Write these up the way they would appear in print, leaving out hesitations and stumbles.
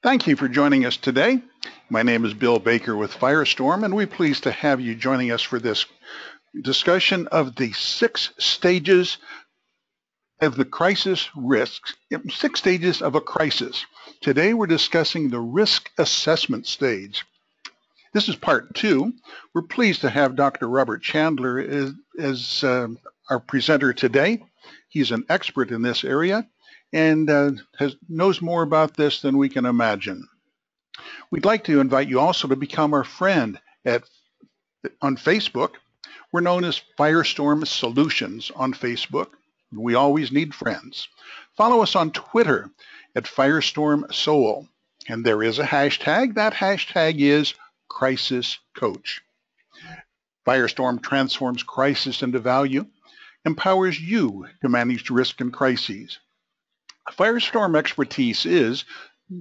Thank you for joining us today. My name is Bill Baker with Firestorm, and we're pleased to have you joining us for this discussion of the 6 stages of the crisis risks, 6 stages of a crisis. Today we're discussing the risk assessment stage. This is part 2. We're pleased to have Dr. Robert Chandler as our presenter today. He's an expert in this area and knows more about this than we can imagine. We'd like to invite you also to become our friend on Facebook. We're known as Firestorm Solutions on Facebook. We always need friends. Follow us on Twitter at Firestorm Soul. And there is a hashtag. That hashtag is Crisis Coach. Firestorm transforms crisis into value, empowers you to manage risk and crises. Firestorm expertise is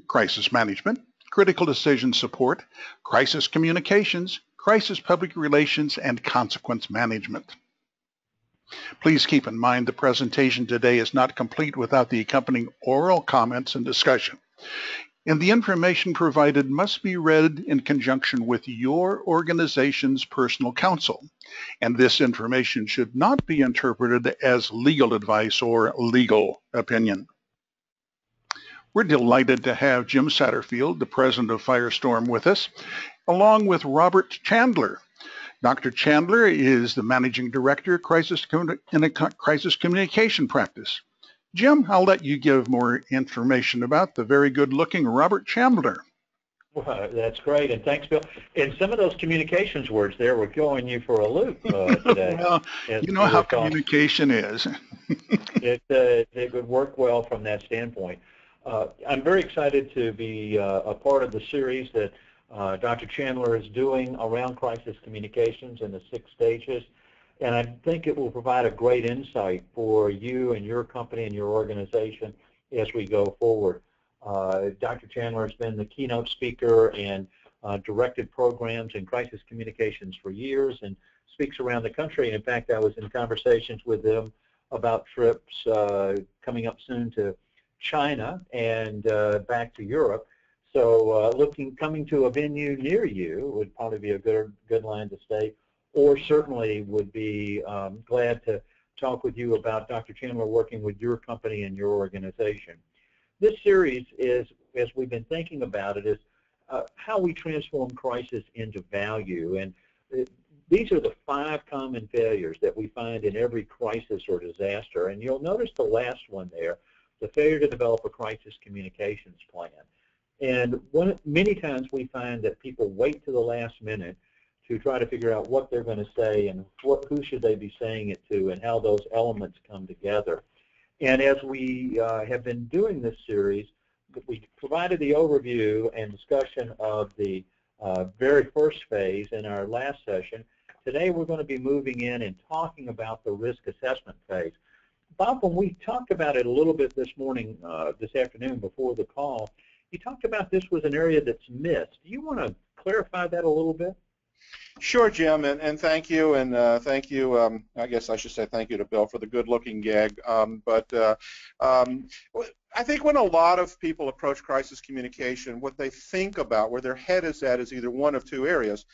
crisis management, critical decision support, crisis communications, crisis public relations, and consequence management. Please keep in mind the presentation today is not complete without the accompanying oral comments and discussion. And the information provided must be read in conjunction with your organization's personal counsel. And this information should not be interpreted as legal advice or legal opinion. We're delighted to have Jim Satterfield, the president of Firestorm, with us, along with Robert Chandler. Dr. Chandler is the managing director in a crisis communication practice. Jim, I'll let you give more information about the very good-looking Robert Chandler. Well, that's great, and thanks, Bill. And some of those communications words there were going you for a loop today. Well, you know how communication is. It would work well from that standpoint. I'm very excited to be a part of the series that Dr. Chandler is doing around crisis communications in the 6 stages. And I think it will provide a great insight for you and your company and your organization as we go forward. Dr. Chandler has been the keynote speaker and directed programs in crisis communications for years and speaks around the country. And in fact, I was in conversations with him about trips coming up soon to China and back to Europe. So coming to a venue near you would probably be a good line to stay, or certainly would be glad to talk with you about Dr. Chandler working with your company and your organization. This series is, as we've been thinking about it, is how we transform crisis into value. And these are the 5 common failures that we find in every crisis or disaster. And you'll notice the last one there, the failure to develop a crisis communications plan. And many times we find that people wait to the last minute to try to figure out what they're going to say and who should they be saying it to and how those elements come together. And as we have been doing this series, we provided the overview and discussion of the very first phase in our last session. Today we're going to be moving in and talking about the risk assessment phase. Bob, when we talked about it a little bit this morning, this afternoon before the call, you talked about this was an area that's missed. Do you want to clarify that a little bit? Sure, Jim, and thank you, and thank you, I guess I should say thank you to Bill for the good-looking gag. I think when a lot of people approach crisis communication, what they think about, where their head is at, is either one of 2 areas.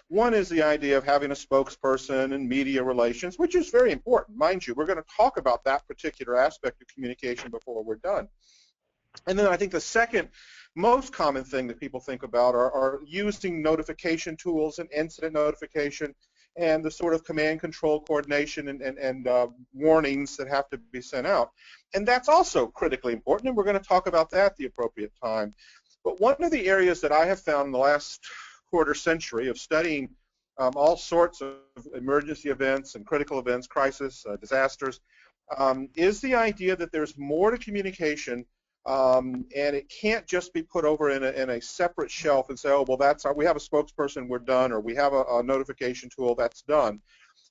One is the idea of having a spokesperson and media relations, which is very important. Mind you, we're going to talk about that particular aspect of communication before we're done. And then I think the second most common thing that people think about are using notification tools and incident notification and the sort of command control coordination and warnings that have to be sent out. And that's also critically important, and we're going to talk about that at the appropriate time. But one of the areas that I have found in the last quarter century of studying all sorts of emergency events and critical events, crisis, disasters, is the idea that there's more to communication. And it can't just be put over in a separate shelf and say, oh, well, we have a spokesperson, we're done, or we have a notification tool, that's done.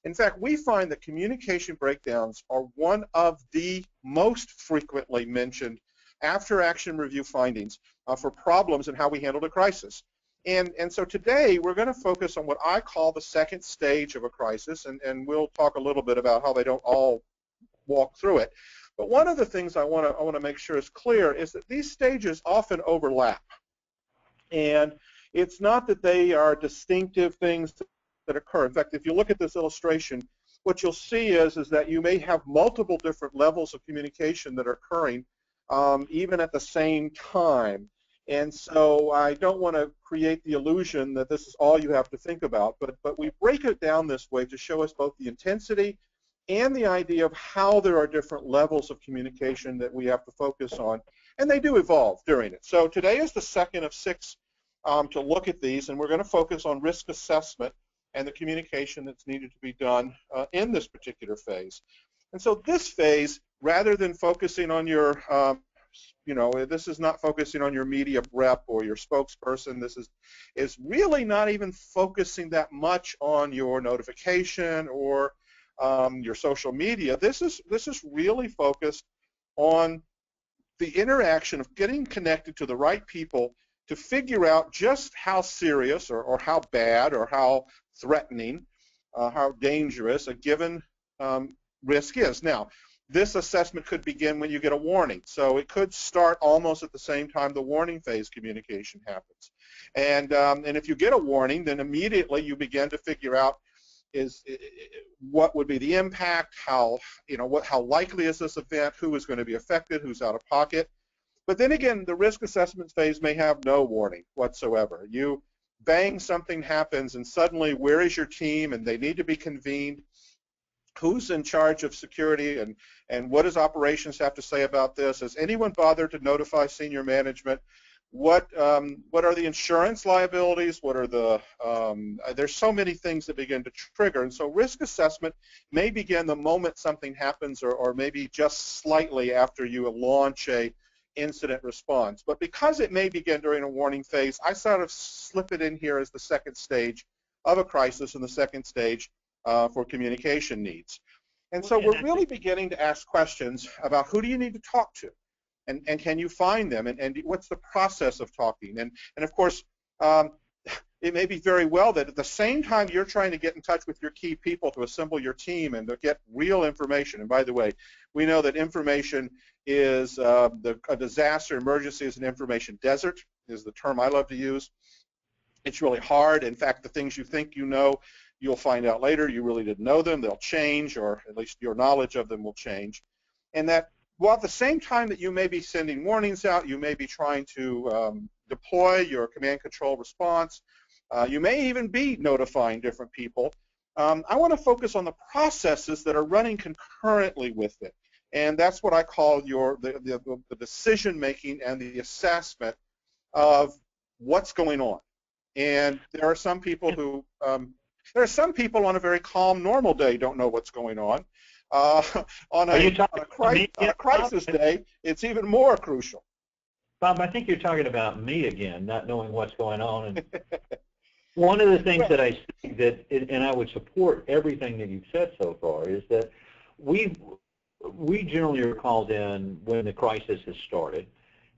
In fact, we find that communication breakdowns are one of the most frequently mentioned after-action review findings for problems in how we handled a crisis. And so today we're going to focus on what I call the 2nd stage of a crisis, and we'll talk a little bit about how they don't all walk through it. But one of the things I want to make sure is clear is that these stages often overlap. And it's not that they are distinctive things that occur. In fact, if you look at this illustration, what you'll see is that you may have multiple different levels of communication that are occurring even at the same time. And so I don't want to create the illusion that this is all you have to think about, but we break it down this way to show us both the intensity and the idea of how there are different levels of communication that we have to focus on, and they do evolve during it. So today is the second of 6 to look at these, and we're going to focus on risk assessment and the communication that's needed to be done in this particular phase. And so this phase, rather than focusing on your this is not focusing on your media rep or your spokesperson. This is really not even focusing that much on your notification or your social media. This is really focused on the interaction of getting connected to the right people to figure out just how serious or how bad or how threatening, how dangerous a given risk is. Now, this assessment could begin when you get a warning. So it could start almost at the same time the warning phase communication happens. And if you get a warning, then immediately you begin to figure out what would be the impact, how likely is this event, who is going to be affected, who's out of pocket. But then again, the risk assessment phase may have no warning whatsoever. You bang, something happens, and suddenly where is your team, and they need to be convened. Who's in charge of security, and what does operations have to say about this? Has anyone bothered to notify senior management? What are the insurance liabilities? What are the there's so many things that begin to trigger, and so risk assessment may begin the moment something happens, or maybe just slightly after you launch a incident response. But because it may begin during a warning phase, I sort of slip it in here as the second stage of a crisis and the second stage for communication needs. And so we're really beginning to ask questions about who do you need to talk to, and can you find them, and what's the process of talking, and of course it may be very well that at the same time you're trying to get in touch with your key people to assemble your team and to get real information. And by the way, we know that information is a disaster emergency is an information desert, is the term I love to use. It's really hard. In fact, the things you think you know, you'll find out later you really didn't know them. They'll change, or at least your knowledge of them will change. And that while at the same time that you may be sending warnings out, you may be trying to deploy your command control response, you may even be notifying different people. I want to focus on the processes that are running concurrently with it. And that's what I call the decision making and the assessment of what's going on. And there are some people who on a very calm, normal day don't know what's going on. On a crisis day, it's even more crucial. Bob, I think you're talking about me again, not knowing what's going on. And one of the things that I see and I would support everything that you've said so far, is that we generally are called in when the crisis has started.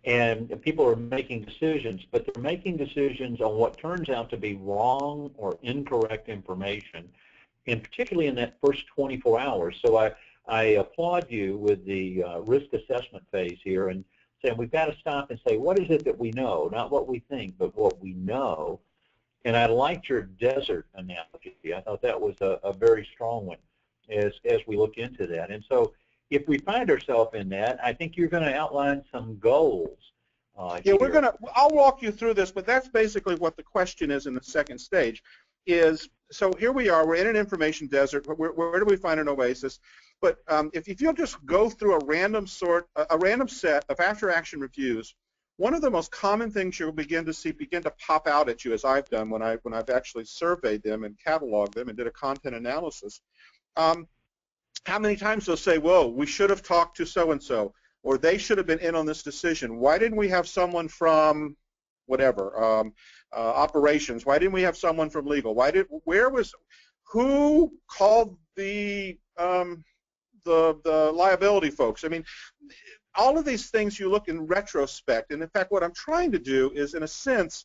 And people are making decisions, but they're making decisions on what turns out to be wrong or incorrect information, and particularly in that first 24 hours. So I applaud you with the risk assessment phase here, and saying we've got to stop and say, what is it that we know? Not what we think, but what we know. And I liked your desert analogy. I thought that was a very strong one as we look into that. And so if we find ourselves in that, I think you're going to outline some goals. Yeah, I'll walk you through this, but that's basically what the question is in the second stage. So here we are, we're in an information desert. Where do we find an oasis? But if you'll just go through a random set of after-action reviews, one of the most common things you'll begin to pop out at you, as I've done when I've actually surveyed them and cataloged them and did a content analysis. How many times they'll say, whoa, we should have talked to so-and-so, or they should have been in on this decision. Why didn't we have someone from whatever, operations? Why didn't we have someone from legal? Who called the liability folks? I mean, all of these things you look in retrospect, and in fact what I'm trying to do is, in a sense,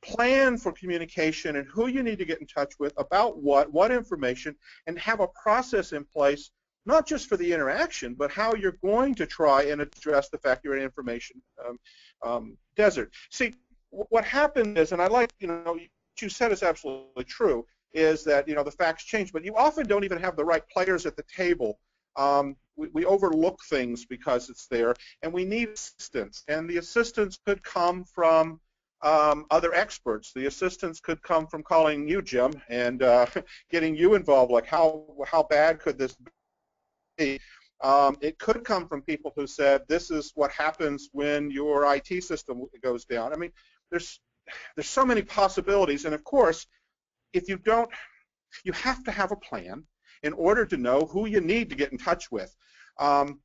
plan for communication and who you need to get in touch with, about what information, and have a process in place, not just for the interaction, but how you're going to try and address the fact you're in an information desert. See, what happened is, and I like, what you said is absolutely true, is that, the facts change, but you often don't even have the right players at the table. We overlook things because it's there, and we need assistance. And the assistance could come from other experts. The assistance could come from calling you, Jim, and getting you involved, like how bad could this be? It could come from people who said, this is what happens when your IT system goes down. I mean, there's so many possibilities, and of course, if you don't, you have to have a plan in order to know who you need to get in touch with. Now,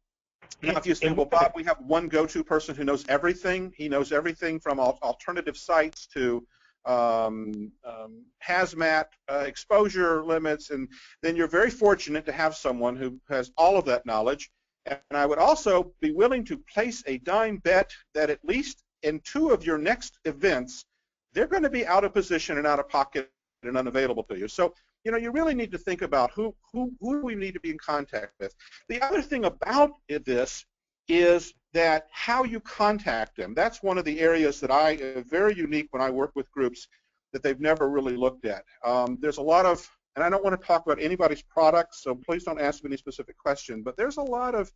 if you say, well, Bob, we have one go-to person who knows everything. He knows everything from alternative sites to hazmat exposure limits, and then you're very fortunate to have someone who has all of that knowledge. And I would also be willing to place a dime bet that at least in 2 of your next events, they're going to be out of position and out of pocket and unavailable to you. So, you really need to think about who we need to be in contact with. The other thing about this is that how you contact them. That's one of the areas that very unique when I work with groups that they've never really looked at. There's a lot of, and I don't want to talk about anybody's products, so please don't ask me any specific question, but there's a lot of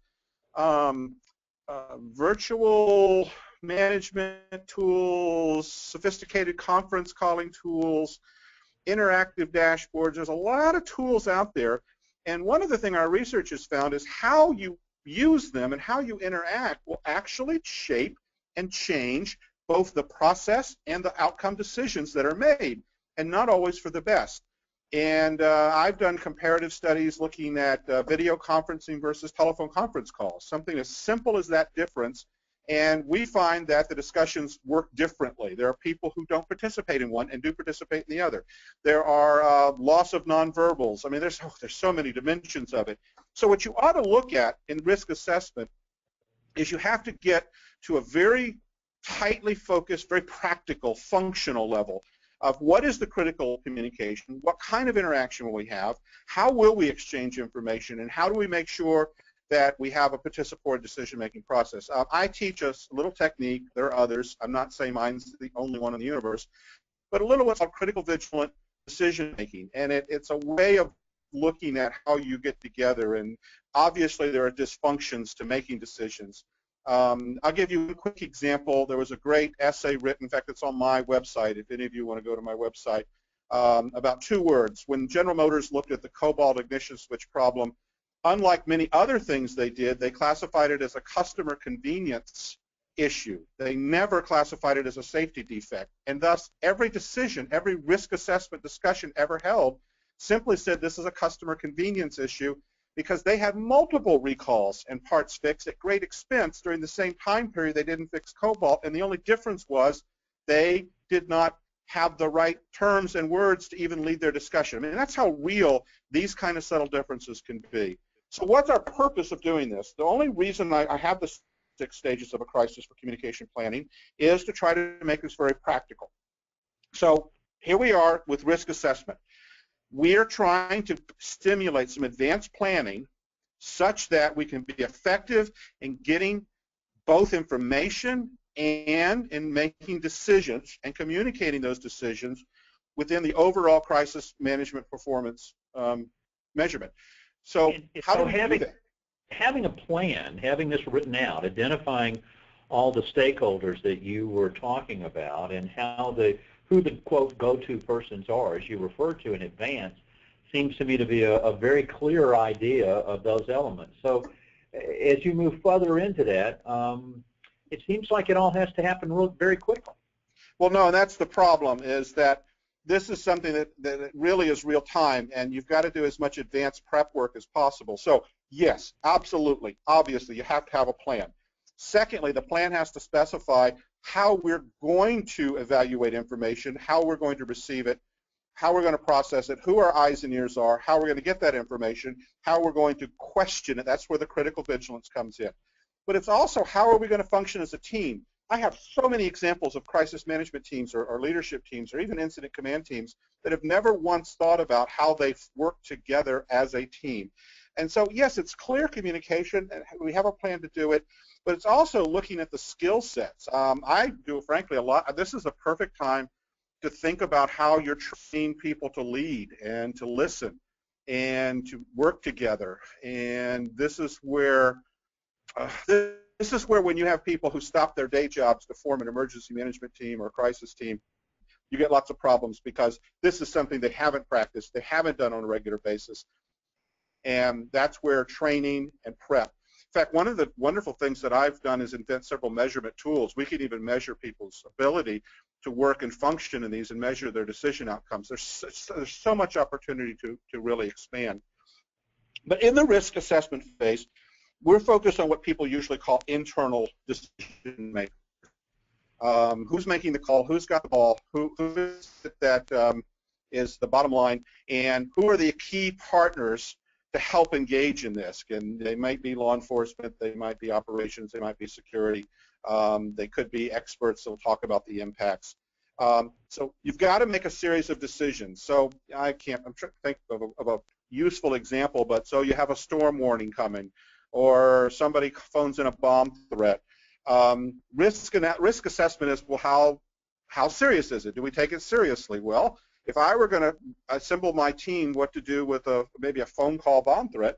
virtual management tools, sophisticated conference calling tools, interactive dashboards. There's a lot of tools out there, and one of the things our research has found is how you use them and how you interact will actually shape and change both the process and the outcome decisions that are made, and not always for the best. And I've done comparative studies looking at video conferencing versus telephone conference calls, something as simple as that difference. And we find that the discussions work differently. There are people who don't participate in one and do participate in the other. There are loss of nonverbals. I mean, there's so many dimensions of it. So what you ought to look at in risk assessment is you have to get to a very tightly focused, very practical, functional level of what is the critical communication, what kind of interaction will we have, how will we exchange information, and how do we make sure that we have a participatory decision-making process. I teach us a little technique. There are others. I'm not saying mine's the only one in the universe, but a little what's called critical vigilant decision-making, and it's a way of looking at how you get together, and obviously there are dysfunctions to making decisions. I'll give you a quick example. There was a great essay written, in fact, it's on my website, if any of you want to go to my website, about 2 words. When General Motors looked at the cobalt ignition switch problem, unlike many other things they did, they classified it as a customer convenience issue. They never classified it as a safety defect. And thus, every decision, every risk assessment discussion ever held simply said this is a customer convenience issue, because they had multiple recalls and parts fixed at great expense during the same time period they didn't fix cobalt, and the only difference was they did not have the right terms and words to even lead their discussion. I mean, that's how real these kind of subtle differences can be. So what's our purpose of doing this? The only reason I have the 6 stages of a crisis for communication planning is to try to make this very practical. So here we are with risk assessment. We are trying to stimulate some advanced planning such that we can be effective in getting both information and in making decisions and communicating those decisions within the overall crisis management performance measurement. So how do we do that? Having a plan, having this written out, identifying all the stakeholders that you were talking about, and who the quote go-to persons are, as you referred to in advance, seems to me to be a very clear idea of those elements. So as you move further into that, it seems like it all has to happen very quickly. Well, no, and that's the problem, is that this is something that really is real time, and you've got to do as much advanced prep work as possible. So yes, absolutely, obviously, you have to have a plan. Secondly, the plan has to specify how we're going to evaluate information, how we're going to receive it, how we're going to process it, who our eyes and ears are, how we're going to get that information, how we're going to question it. That's where the critical vigilance comes in. But it's also how are we going to function as a team. I have so many examples of crisis management teams or leadership teams or even incident command teams that have never once thought about how they work together as a team. And so, yes, it's clear communication, and we have a plan to do it, but it's also looking at the skill sets. I do, frankly, a lot. This is a perfect time to think about how you're training people to lead and to listen and to work together. And this is where when you have people who stop their day jobs to form an emergency management team or a crisis team, you get lots of problems, because this is something they haven't practiced, they haven't done on a regular basis. And that's where training and prep. In fact, one of the wonderful things that I've done is invent several measurement tools. We can even measure people's ability to work and function in these and measure their decision outcomes. There's so much opportunity to really expand. But in the risk assessment phase, we're focused on what people usually call internal decision makers. Who's making the call? Who's got the ball? Who is it that is the bottom line? And who are the key partners to help engage in this? And they might be law enforcement, they might be operations, they might be security, they could be experts that will talk about the impacts. So you've got to make a series of decisions. So I'm trying to think of a useful example, but so you have a storm warning coming, or somebody phones in a bomb threat. Risk assessment is, well, how serious is it? Do we take it seriously? Well, if I were going to assemble my team what to do with maybe a phone call bomb threat,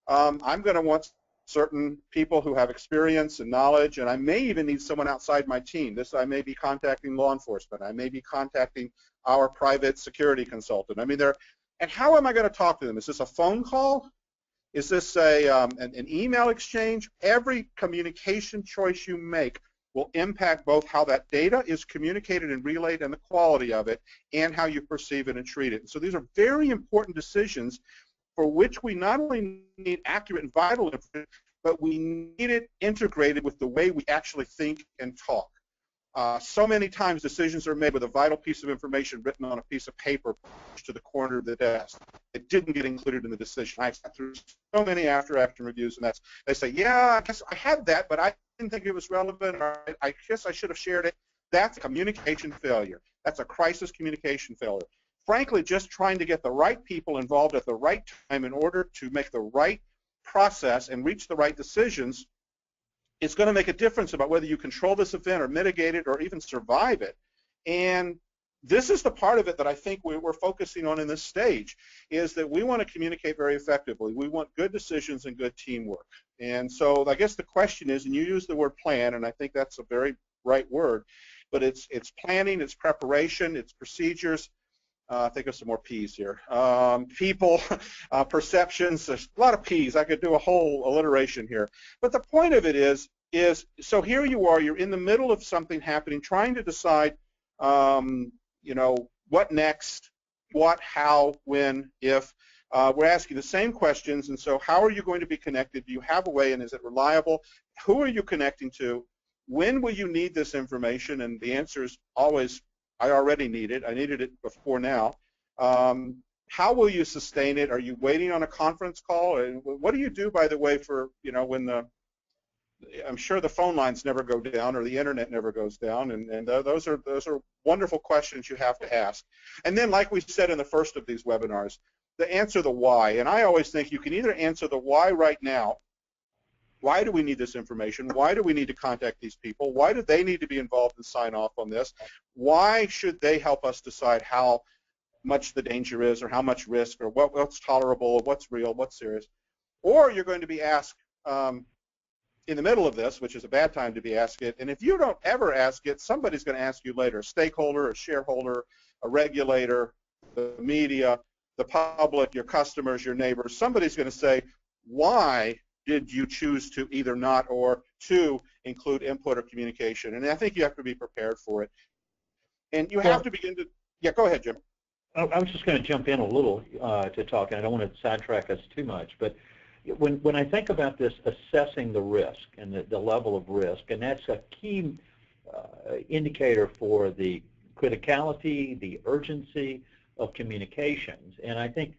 I'm going to want certain people who have experience and knowledge, and I may even need someone outside my team. I may be contacting law enforcement. I may be contacting our private security consultant. I mean, and how am I going to talk to them? Is this a phone call? Is this an email exchange? Every communication choice you make will impact both how that data is communicated and relayed and the quality of it, and how you perceive it and treat it. And so these are very important decisions for which we not only need accurate and vital information, but we need it integrated with the way we actually think and talk. So many times decisions are made with a vital piece of information written on a piece of paper pushed to the corner of the desk. It didn't get included in the decision. I've sat through so many after-action reviews, and they say, yeah, I guess I had that, but I didn't think it was relevant, or I guess I should have shared it. That's a communication failure. That's a crisis communication failure. Frankly, just trying to get the right people involved at the right time in order to make the right process and reach the right decisions, it's going to make a difference about whether you control this event or mitigate it or even survive it. And this is the part of it that I think we're focusing on in this stage, is that we want to communicate very effectively. We want good decisions and good teamwork. And so I guess the question is, and you use the word plan, and I think that's a very right word, but it's planning, it's preparation, it's procedures. Think of some more P's here. People, perceptions, there's a lot of P's. I could do a whole alliteration here. But the point of it is so here you are, you're in the middle of something happening, trying to decide, what next, what, how, when, if. We're asking the same questions, and so how are you going to be connected? Do you have a way, and is it reliable? Who are you connecting to? When will you need this information? And the answer is always, I already need it. I needed it before now. How will you sustain it? Are you waiting on a conference call? And what do you do, by the way, for, when I'm sure the phone lines never go down or the internet never goes down, and those are wonderful questions you have to ask. And then, like we said in the first of these webinars, to answer the why. And I always think you can either answer the why right now. Why do we need this information? Why do we need to contact these people? Why do they need to be involved and sign off on this? Why should they help us decide how much the danger is, or how much risk, or what's tolerable, what's real, what's serious? Or you're going to be asked in the middle of this, which is a bad time to be asked it, and if you don't ever ask it, somebody's going to ask you later, a stakeholder, a shareholder, a regulator, the media, the public, your customers, your neighbors. Somebody's going to say, why did you choose to either not or to include input or communication? And I think you have to be prepared for it. And you have to begin to, yeah, go ahead, Jim. I was just going to jump in a little to talk, and I don't want to sidetrack us too much, but when I think about this, assessing the risk and the level of risk, and that's a key indicator for the criticality, the urgency of communications. And I think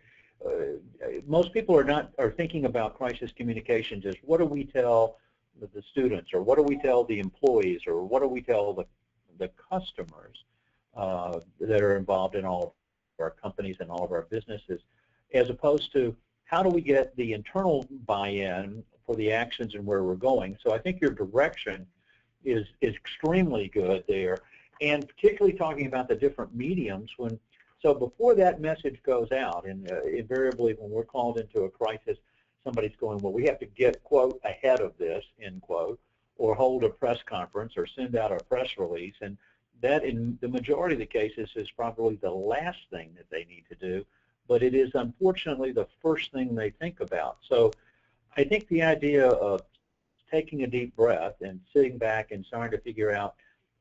most people are thinking about crisis communications as, what do we tell the students, or what do we tell the employees, or what do we tell the customers that are involved in all of our companies and all of our businesses, as opposed to how do we get the internal buy-in for the actions and where we're going? So I think your direction is extremely good there, and particularly talking about the different mediums. So before that message goes out, and invariably when we're called into a crisis, somebody's going, well, we have to get, quote, ahead of this, end quote, or hold a press conference or send out a press release. And that, in the majority of the cases, is probably the last thing that they need to do, but it is unfortunately the first thing they think about. So I think the idea of taking a deep breath and sitting back and starting to figure out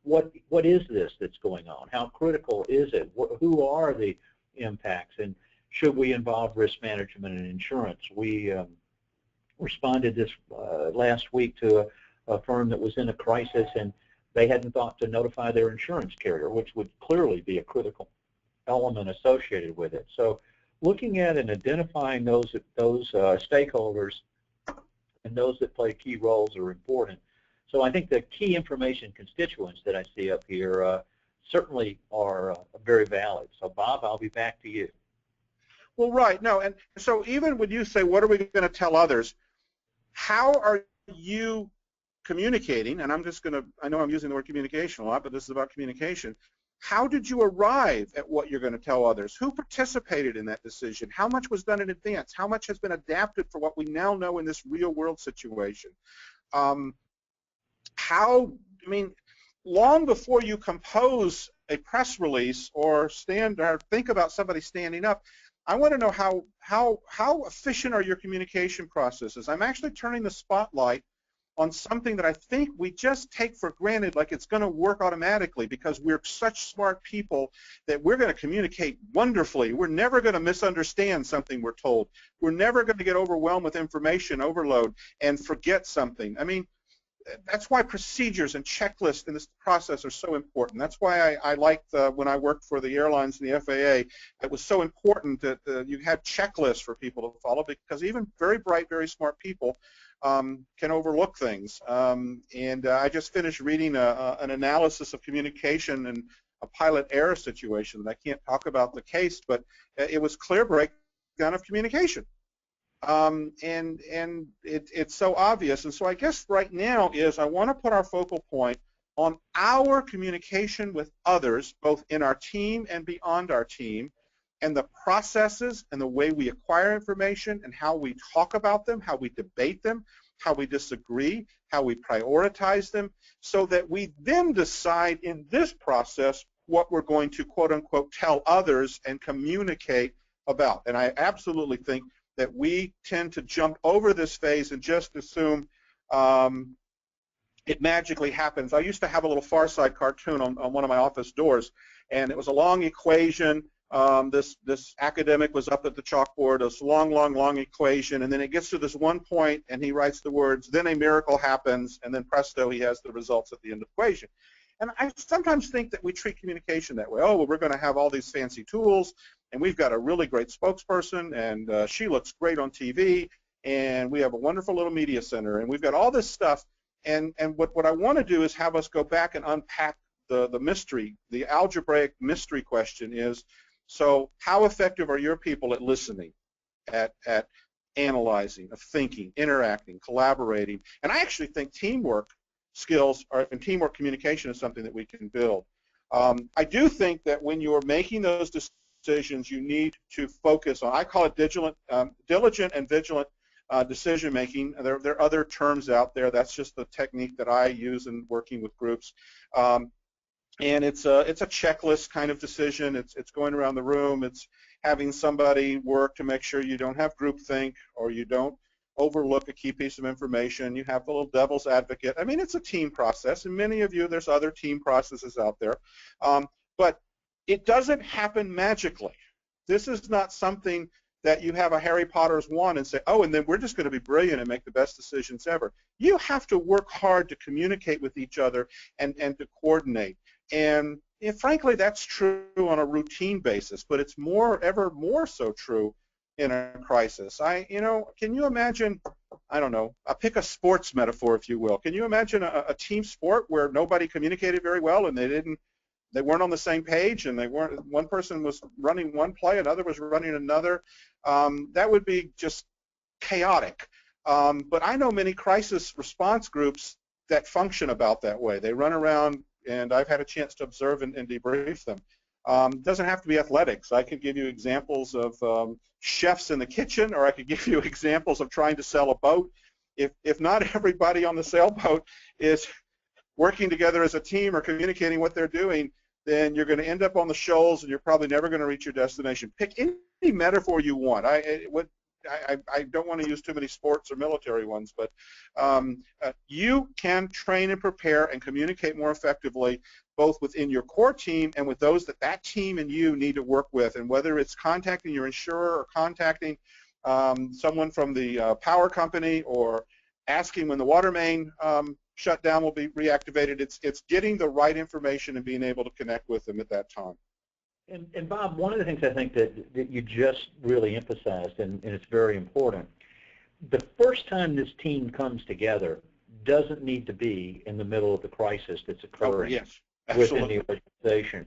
what is this that's going on? How critical is it? Who are the impacts? And should we involve risk management and insurance? We responded this last week to a firm that was in a crisis, and they hadn't thought to notify their insurance carrier, which would clearly be a critical element associated with it. So looking at and identifying those stakeholders and those that play key roles are important. So I think the key information constituents that I see up here certainly are very valid. So Bob, I'll be back to you. Well, right. No, and so even when you say, what are we going to tell others, how are you communicating? And I'm just going to, I know I'm using the word communication a lot, but this is about communication. How did you arrive at what you're going to tell others? Who participated in that decision? How much was done in advance? How much has been adapted for what we now know in this real world situation? I mean, long before you compose a press release or think about somebody standing up, I want to know how efficient are your communication processes. I'm actually turning the spotlight on something that I think we just take for granted, like it's going to work automatically because we're such smart people that we're going to communicate wonderfully. We're never going to misunderstand something we're told. We're never going to get overwhelmed with information overload and forget something. I mean, that's why procedures and checklists in this process are so important. That's why I liked when I worked for the airlines and the FAA, it was so important that you had checklists for people to follow, because even very bright, very smart people can overlook things. I just finished reading an analysis of communication in a pilot error situation. And I can't talk about the case, but it was clear breakdown of communication. It's so obvious. And so I guess right now I want to put our focal point on our communication with others, both in our team and beyond our team, and the processes and the way we acquire information and how we talk about them, how we debate them, how we disagree, how we prioritize them, so that we then decide in this process what we're going to, quote unquote, tell others and communicate about. And I absolutely think that we tend to jump over this phase and just assume it magically happens. I used to have a little Far Side cartoon on one of my office doors, and it was a long equation. This academic was up at the chalkboard, this long equation, and then it gets to this one point, and he writes the words, then a miracle happens, and then presto, he has the results at the end of the equation. And I sometimes think that we treat communication that way. Oh, well, we're going to have all these fancy tools, and we've got a really great spokesperson, and she looks great on TV, and we have a wonderful little media center, and we've got all this stuff. And what I want to do is have us go back and unpack the mystery. The algebraic mystery question is, so how effective are your people at listening, at analyzing, of thinking, interacting, collaborating? And I actually think teamwork skills and teamwork communication is something that we can build. I do think that when you're making those decisions, you need to focus on, I call it diligent and vigilant decision making. There are other terms out there. That's just the technique that I use in working with groups. And it's a checklist kind of decision. It's going around the room. It's having somebody work to make sure you don't have groupthink or you don't overlook a key piece of information. You have the little devil's advocate. I mean, it's a team process, and many of you, there's other team processes out there. But it doesn't happen magically. This is not something that you have a Harry Potter's wand and say, oh, and then we're just going to be brilliant and make the best decisions ever. You have to work hard to communicate with each other and to coordinate. And frankly, that's true on a routine basis, but it's ever more so true in a crisis. Can you imagine, I don't know, pick a sports metaphor, if you will. Can you imagine a team sport where nobody communicated very well and they they weren't on the same page, and they weren't. One person was running one play, another was running another. That would be just chaotic. But I know many crisis response groups that function about that way. They run around, and I've had a chance to observe and debrief them. Doesn't have to be athletics. I could give you examples of chefs in the kitchen, or I could give you examples of trying to sell a boat. If not everybody on the sailboat is working together as a team or communicating what they're doing, then you're going to end up on the shoals, and you're probably never going to reach your destination. Pick any metaphor you want. I don't want to use too many sports or military ones, but you can train and prepare and communicate more effectively, both within your core team and with those that team and you need to work with. And whether it's contacting your insurer or contacting someone from the power company, or asking when the water main shutdown will be reactivated, it's getting the right information and being able to connect with them at that time. And Bob, one of the things I think that you just really emphasized, and it's very important, the first time this team comes together doesn't need to be in the middle of the crisis that's occurring within the organization.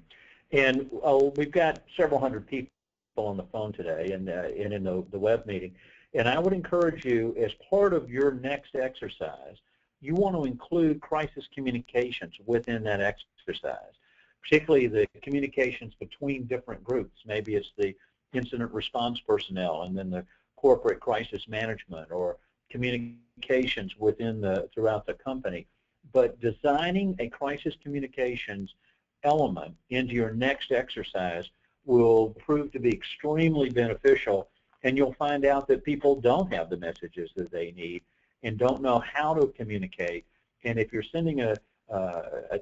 And we've got several hundred people on the phone today and in the web meeting. And I would encourage you, as part of your next exercise, you want to include crisis communications within that exercise, particularly the communications between different groups. Maybe it's the incident response personnel and then the corporate crisis management, or communications throughout the company. But designing a crisis communications element into your next exercise will prove to be extremely beneficial, and you'll find out that people don't have the messages that they need and don't know how to communicate. And if you're sending a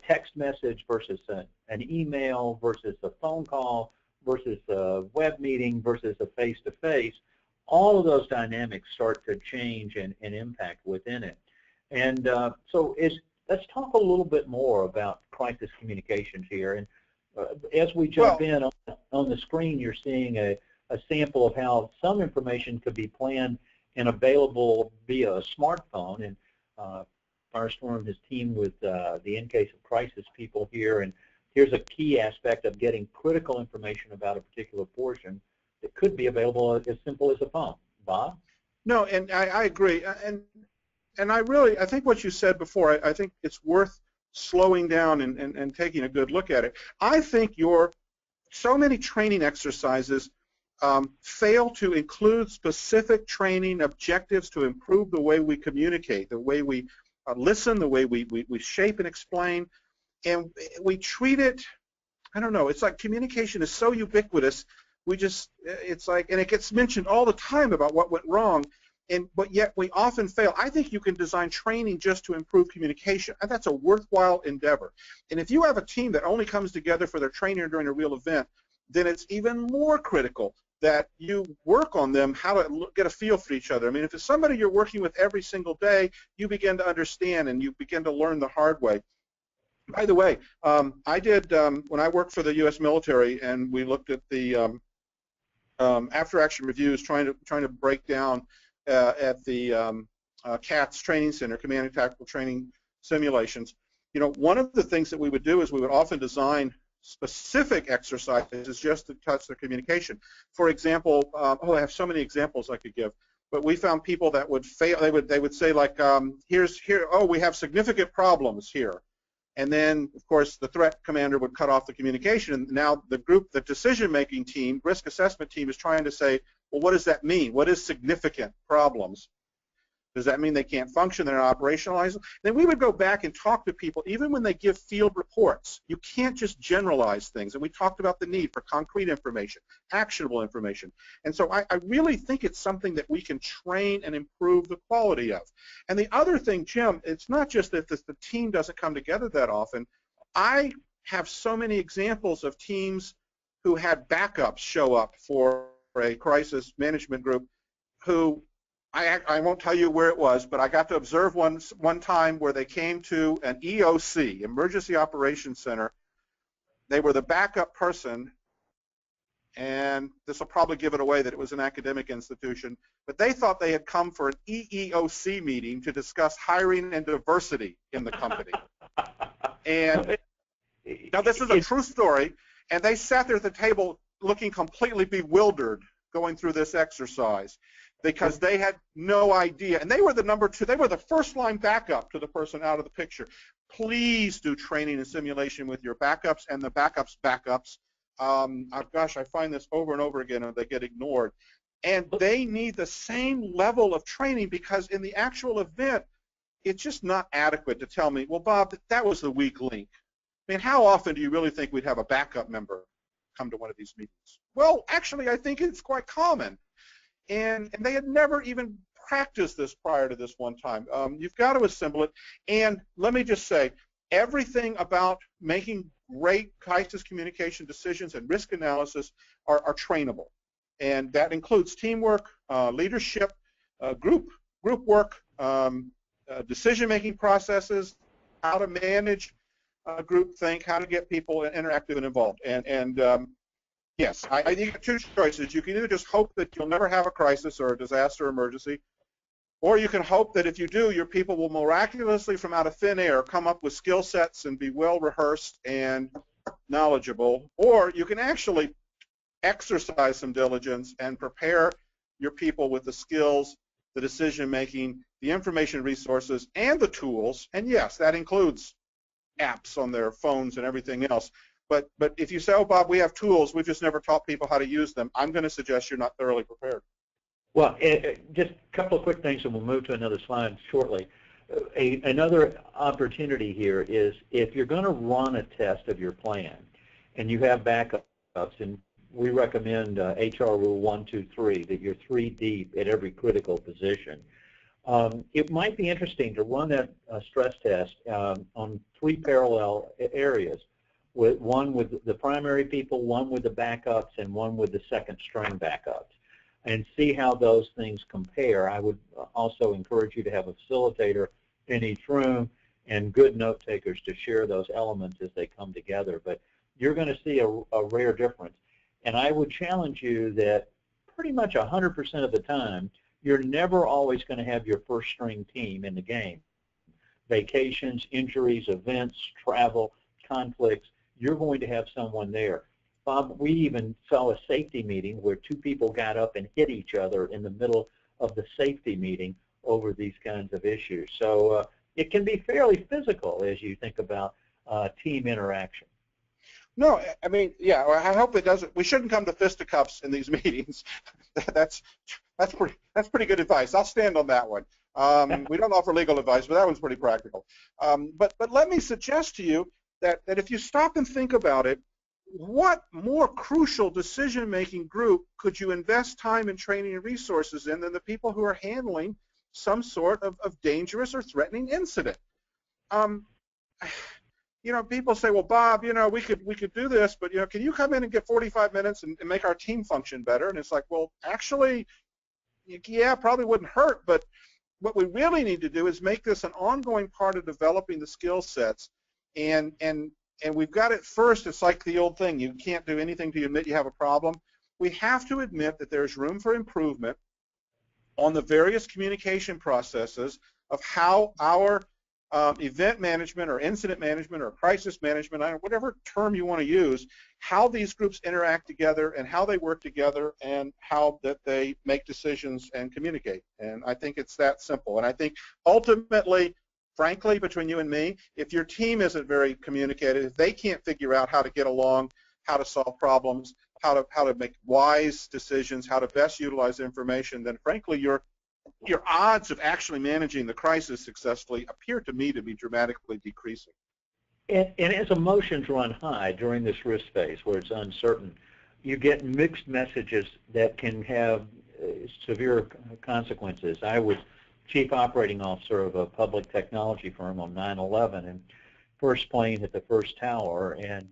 text message versus an email versus a phone call versus a web meeting versus a face-to-face, all of those dynamics start to change and impact within it. And let's talk a little bit more about crisis communications here. And as we jump in on the screen, you're seeing a sample of how some information could be planned and available via a smartphone. And Firestorm has teamed with the In Case of Crisis people here, and here's a key aspect of getting critical information about a particular portion that could be available as simple as a phone. Bob? No, and I agree. And I think what you said before, I think it's worth slowing down and taking a good look at it. I think so many training exercises fail to include specific training objectives to improve the way we communicate, the way we listen, the way we shape and explain, and we treat it, I don't know, it's like communication is so ubiquitous, it's like, and it gets mentioned all the time about what went wrong, but yet we often fail. I think you can design training just to improve communication, and that's a worthwhile endeavor. And if you have a team that only comes together for their training during a real event, then it's even more critical that you work on them, how to get a feel for each other. I mean, if it's somebody you're working with every single day, you begin to understand and you begin to learn the hard way. By the way, I did, when I worked for the U.S. military, and we looked at the after-action reviews, trying to break down at the CATS training center, Command and Tactical Training Simulations. You know, one of the things that we would do is we would often design specific exercises just to touch their communication. For example, I have so many examples I could give, but we found people that would fail. They would say, like, we have significant problems here. And then, of course, the threat commander would cut off the communication. And now the decision-making team, risk assessment team, is trying to say, well, what does that mean? What is significant problems? Does that mean they can't function, they're not operationalized? Then we would go back and talk to people, even when they give field reports. You can't just generalize things. And we talked about the need for concrete information, actionable information. And so I really think it's something that we can train and improve the quality of. And the other thing, Jim, it's not just that the team doesn't come together that often. I have so many examples of teams who had backups show up for a crisis management group who, I won't tell you where it was, but I got to observe one time where they came to an EOC, Emergency Operations Center. They were the backup person, and this will probably give it away that it was an academic institution, but they thought they had come for an EEOC meeting to discuss hiring and diversity in the company. And Now, this is a true story, and they sat there at the table looking completely bewildered going through this exercise because they had no idea. And they were the number two. They were the first-line backup to the person out of the picture. Please do training and simulation with your backups and the backups' backups. Gosh, I find this over and over again, and they get ignored. And they need the same level of training because in the actual event, it's just not adequate to tell me, well, Bob, that was the weak link. I mean, how often do you really think we'd have a backup member come to one of these meetings? Well, actually, I think it's quite common. And they had never even practiced this prior to this one time. You've got to assemble it. And let me just say, everything about making great crisis communication decisions and risk analysis are trainable. And that includes teamwork, leadership, group work, decision-making processes, how to manage groupthink, how to get people interactive and involved. And yes, I think you have two choices. You can either just hope that you'll never have a crisis or a disaster or emergency, or you can hope that if you do, your people will miraculously from out of thin air come up with skill sets and be well rehearsed and knowledgeable, or you can actually exercise some diligence and prepare your people with the skills, the decision making, the information resources, and the tools. And yes, that includes apps on their phones and everything else. But if you say, oh, Bob, we have tools, we've just never taught people how to use them, I'm going to suggest you're not thoroughly prepared. Well, just a couple of quick things, and we'll move to another slide shortly. Another opportunity here is if you're going to run a test of your plan and you have backups, and we recommend HR Rule 1, 2, 3, that you're 3 deep at every critical position. It might be interesting to run that stress test on 3 parallel areas, one with the primary people, one with the backups, and one with the second string backups, and see how those things compare. I would also encourage you to have a facilitator in each room and good note takers to share those elements as they come together. But you're going to see a rare difference. And I would challenge you that pretty much 100% of the time, you're never always going to have your first string team in the game. Vacations, injuries, events, travel, conflicts, you're going to have someone there. Bob, we even saw a safety meeting where 2 people got up and hit each other in the middle of the safety meeting over these kinds of issues. So it can be fairly physical as you think about team interaction. No, I mean, yeah, I hope it doesn't. We shouldn't come to fisticuffs in these meetings. That's pretty good advice. I'll stand on that one. We don't offer legal advice, but that one's pretty practical. But let me suggest to you that if you stop and think about it, what more crucial decision-making group could you invest time and training and resources in than the people who are handling some sort of dangerous or threatening incident? You know, people say, well, Bob, you know, we could do this, but, you know, can you come in and get 45 minutes and make our team function better? And it's like, well, actually, yeah, probably wouldn't hurt, but what we really need to do is make this an ongoing part of developing the skill sets. And we've got it first. It's like the old thing. You can't do anything till you admit you have a problem. We have to admit that there's room for improvement on the various communication processes of how our event management or incident management or crisis management, whatever term you want to use, how these groups interact together and how they work together and how that they make decisions and communicate. And I think it's that simple. And I think ultimately, frankly, between you and me, if your team isn't very communicative, if they can't figure out how to get along, how to solve problems, how to make wise decisions, how to best utilize information, then frankly your odds of actually managing the crisis successfully appear to me to be dramatically decreasing. And as emotions run high during this risk phase where it's uncertain, you get mixed messages that can have severe consequences. I was chief operating officer of a public technology firm on 9/11, and first plane hit the first tower, and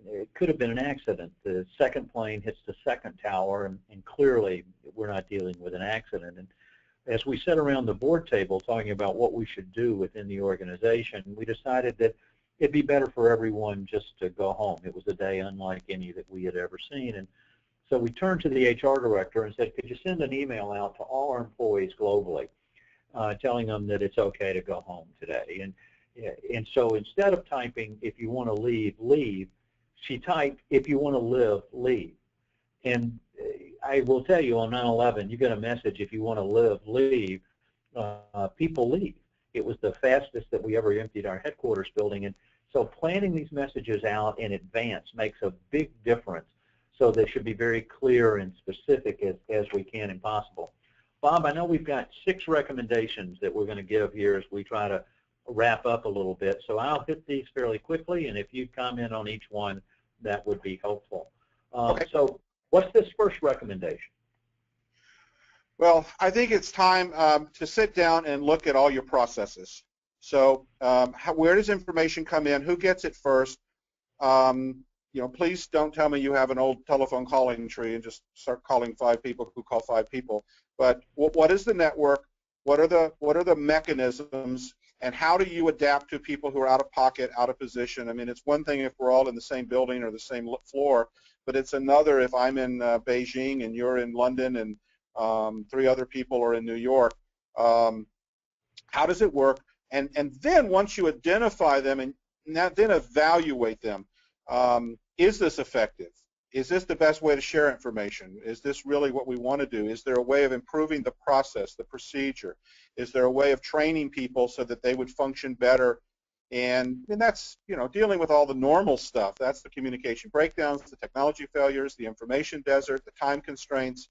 it could have been an accident. The second plane hits the second tower, and clearly we're not dealing with an accident. And as we sat around the board table talking about what we should do within the organization, we decided that it'd be better for everyone just to go home. It was a day unlike any that we had ever seen. And so we turned to the HR director and said, could you send an email out to all our employees globally telling them that it's okay to go home today? And Yeah, and so instead of typing, if you want to leave, leave, she typed, if you want to live, leave. And I will tell you, on 9/11, you get a message, if you want to live, leave, people leave. It was the fastest that we ever emptied our headquarters building. And so planning these messages out in advance makes a big difference. So they should be very clear and specific as we can and possible. Bob, I know we've got 6 recommendations that we're going to give here as we try to wrap up a little bit. So I'll hit these fairly quickly, and if you comment on each one, that would be helpful. Okay. So what's this first recommendation? Well, I think it's time to sit down and look at all your processes. So where does information come in? Who gets it first? Please don't tell me you have an old telephone calling tree and just start calling 5 people who call 5 people. But what is the network? What are the mechanisms? And how do you adapt to people who are out of pocket, out of position? I mean, it's one thing if we're all in the same building or the same floor, but it's another if I'm in Beijing and you're in London and 3 other people are in New York. How does it work? And then once you identify them and then evaluate them, is this effective? Is this the best way to share information? Is this really what we want to do? Is there a way of improving the process, the procedure? Is there a way of training people so that they would function better? And that's, dealing with all the normal stuff. That's the communication breakdowns, the technology failures, the information desert, the time constraints.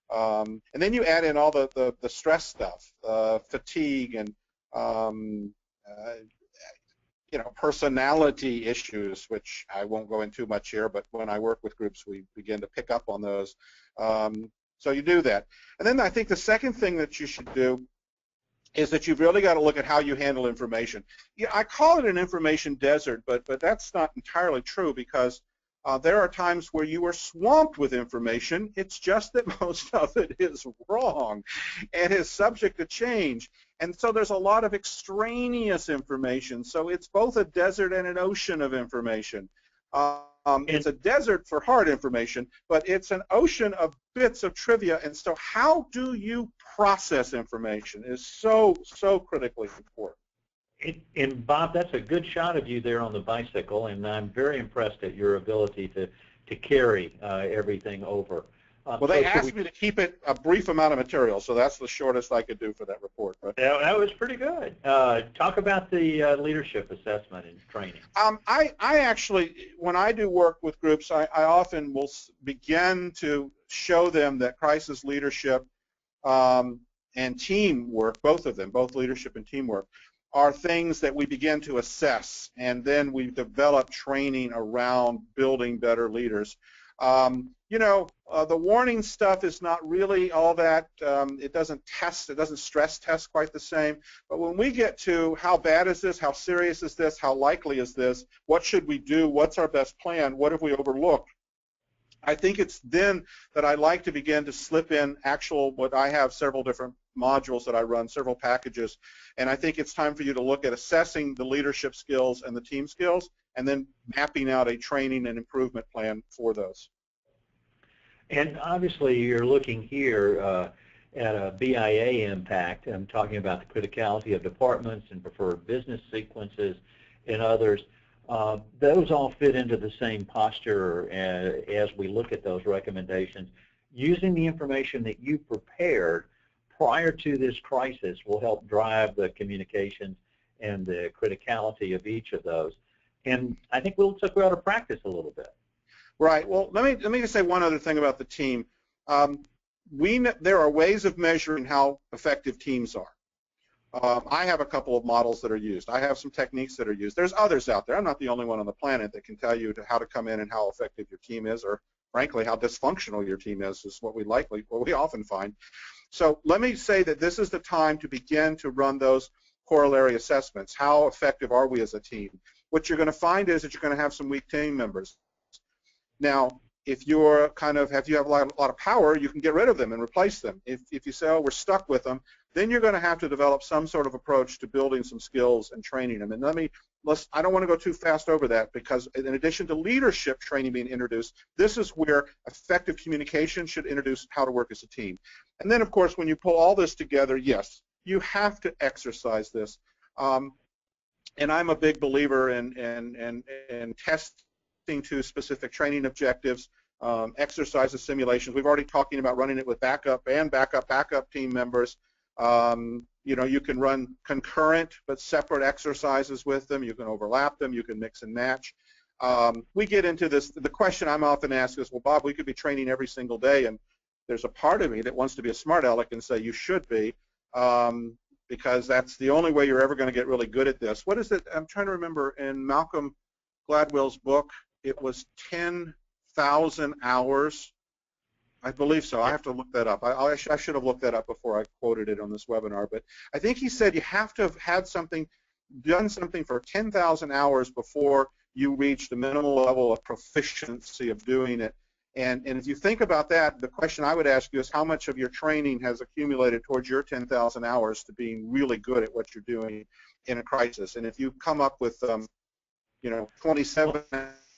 And then you add in all the stress stuff, fatigue and personality issues, which I won't go into much here, but when I work with groups, we begin to pick up on those. So you do that. And then I think the second thing that you should do is that you've really got to look at how you handle information. I call it an information desert, but that's not entirely true because there are times where you are swamped with information. It's just that most of it is wrong and is subject to change. And so there's a lot of extraneous information. So it's both a desert and an ocean of information. It's a desert for hard information, but it's an ocean of bits of trivia. And so how do you process information is so critically important. And Bob, that's a good shot of you there on the bicycle, and I'm very impressed at your ability to carry everything over. Well, they asked me to keep it a brief amount of material, so that's the shortest I could do for that report. But that was pretty good. Talk about the leadership assessment and training. I actually, when I do work with groups, I often will begin to show them that crisis leadership and teamwork, both of them, both leadership and teamwork, are things that we begin to assess, and then we develop training around building better leaders. The warning stuff is not really all that, it doesn't stress test quite the same, but when we get to how bad is this, how serious is this, how likely is this, what should we do, what's our best plan, what have we overlooked, I think it's then that I like to begin to slip in what I have several different modules that I run, several packages, and I think it's time for you to look at assessing the leadership skills and the team skills and then mapping out a training and improvement plan for those. And obviously you're looking here at a BIA impact. I'm talking about the criticality of departments and preferred business sequences and others. Those all fit into the same posture as we look at those recommendations. Using the information that you prepared prior to this crisis will help drive the communications and the criticality of each of those. And I think we'll go out of practice a little bit. Right. Well, let me just say one other thing about the team. There are ways of measuring how effective teams are. I have a couple of models that are used. I have some techniques that are used. There's others out there. I'm not the only one on the planet that can tell you how to come in and how effective your team is, or frankly, how dysfunctional your team is what we often find. So let me say that this is the time to begin to run those corollary assessments. How effective are we as a team? What you're going to find is that you're going to have some weak team members. Now, if you're if you have a lot of power, you can get rid of them and replace them. If you say, oh, we're stuck with them, then you're going to have to develop some sort of approach to building some skills and training them. And I don't want to go too fast over that, because in addition to leadership training being introduced, this is where effective communication should introduce how to work as a team. And then, of course, when you pull all this together, yes, you have to exercise this. And I'm a big believer in testing to specific training objectives, exercises, simulations. We've already talking about running it with backup team members. You know, you can run concurrent but separate exercises with them. You can overlap them. You can mix and match. We get into this. The question I'm often asked is, well, Bob, we could be training every single day, and there's a part of me that wants to be a smart aleck and say you should be. Because that's the only way you're ever going to get really good at this. What is it? I'm trying to remember. In Malcolm Gladwell's book, it was 10,000 hours. I believe so. I have to look that up. I should have looked that up before I quoted it on this webinar. But I think he said you have to have had something, done something for 10,000 hours before you reach the minimal level of proficiency of doing it. And if you think about that, the question I would ask you is how much of your training has accumulated towards your 10,000 hours to being really good at what you're doing in a crisis? And if you come up with, you know, 27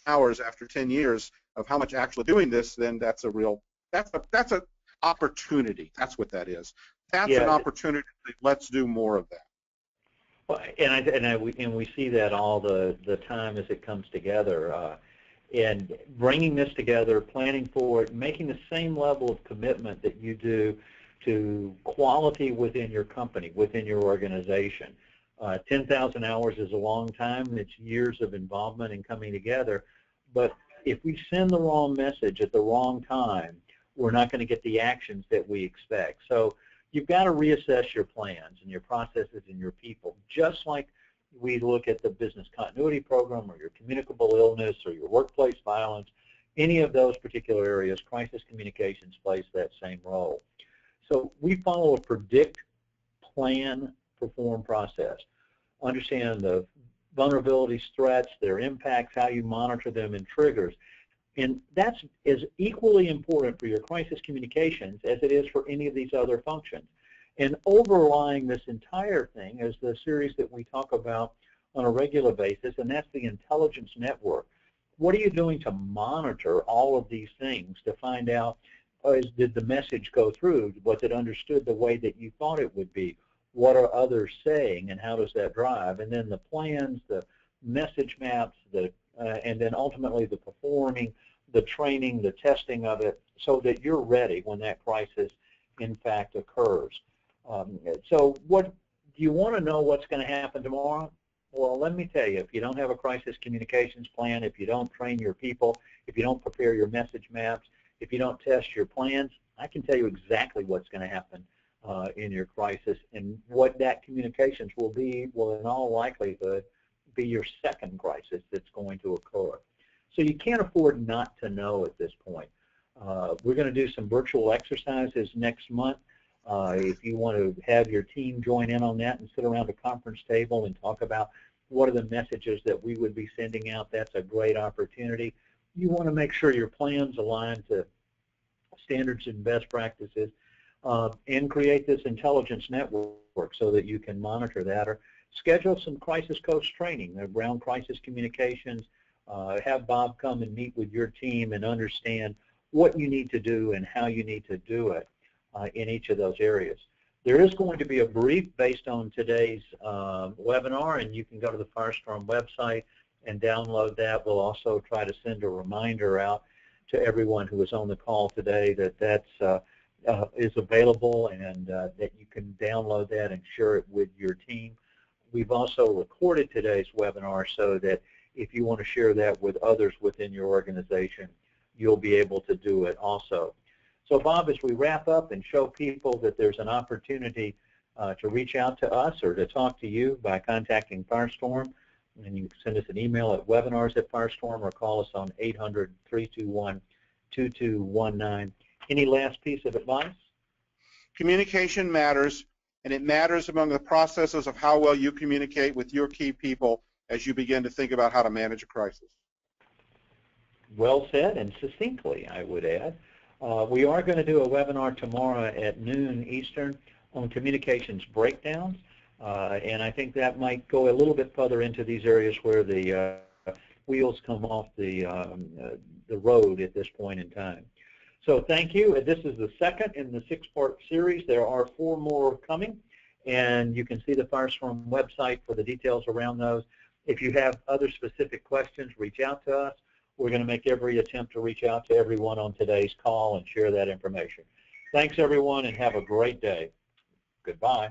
hours after 10 years of how much actually doing this, then that's a real, that's an opportunity. That's what that is. That's an opportunity. Let's do more of that. Well, and we see that all the time as it comes together. And bringing this together, planning for it, making the same level of commitment that you do to quality within your company, within your organization. 10,000 hours is a long time. It's years of involvement and coming together. But if we send the wrong message at the wrong time, we're not going to get the actions that we expect. So you've got to reassess your plans and your processes and your people, just like we look at the business continuity program or your communicable illness or your workplace violence. Any of those particular areas, crisis communications plays that same role. So we follow a predict, plan, perform process. Understand the vulnerabilities, threats, their impacts, how you monitor them, and triggers. And that's as equally important for your crisis communications as it is for any of these other functions. And overlying this entire thing is the series that we talk about on a regular basis, and that's the intelligence network. What are you doing to monitor all of these things to find out, did the message go through? Was it understood the way that you thought it would be? What are others saying, and how does that drive? And then the plans, the message maps, and then ultimately the performing, the training, the testing of it, so that you're ready when that crisis, in fact, occurs. So what do you want to know what's going to happen tomorrow? Well, let me tell you, if you don't have a crisis communications plan, if you don't train your people, if you don't prepare your message maps, if you don't test your plans, I can tell you exactly what's going to happen in your crisis, and what that communications will be will in all likelihood be your second crisis that's going to occur. So you can't afford not to know at this point. We're going to do some virtual exercises next month. If you want to have your team join in on that and sit around a conference table and talk about what are the messages that we would be sending out, that's a great opportunity. You want to make sure your plans align to standards and best practices, and create this intelligence network so that you can monitor that, or schedule some crisis coach training around crisis communications. Have Bob come and meet with your team and understand what you need to do and how you need to do it in each of those areas. There is going to be a brief based on today's webinar, and you can go to the Firestorm website and download that. We'll also try to send a reminder out to everyone who is on the call today that that's is available, and that you can download that and share it with your team. We've also recorded today's webinar so that if you want to share that with others within your organization, you'll be able to do it also. So Bob, as we wrap up and show people that there's an opportunity to reach out to us or to talk to you by contacting Firestorm, and you can send us an email at webinars@Firestorm or call us on 800-321-2219. Any last piece of advice? Communication matters, and it matters among the processes of how well you communicate with your key people as you begin to think about how to manage a crisis. Well said, and succinctly, I would add. We are going to do a webinar tomorrow at noon Eastern on communications breakdowns, and I think that might go a little bit further into these areas where the wheels come off the road at this point in time. So thank you. This is the second in the 6-part series. There are 4 more coming, and you can see the Firestorm website for the details around those. If you have other specific questions, reach out to us. We're going to make every attempt to reach out to everyone on today's call and share that information. Thanks, everyone, and have a great day. Goodbye.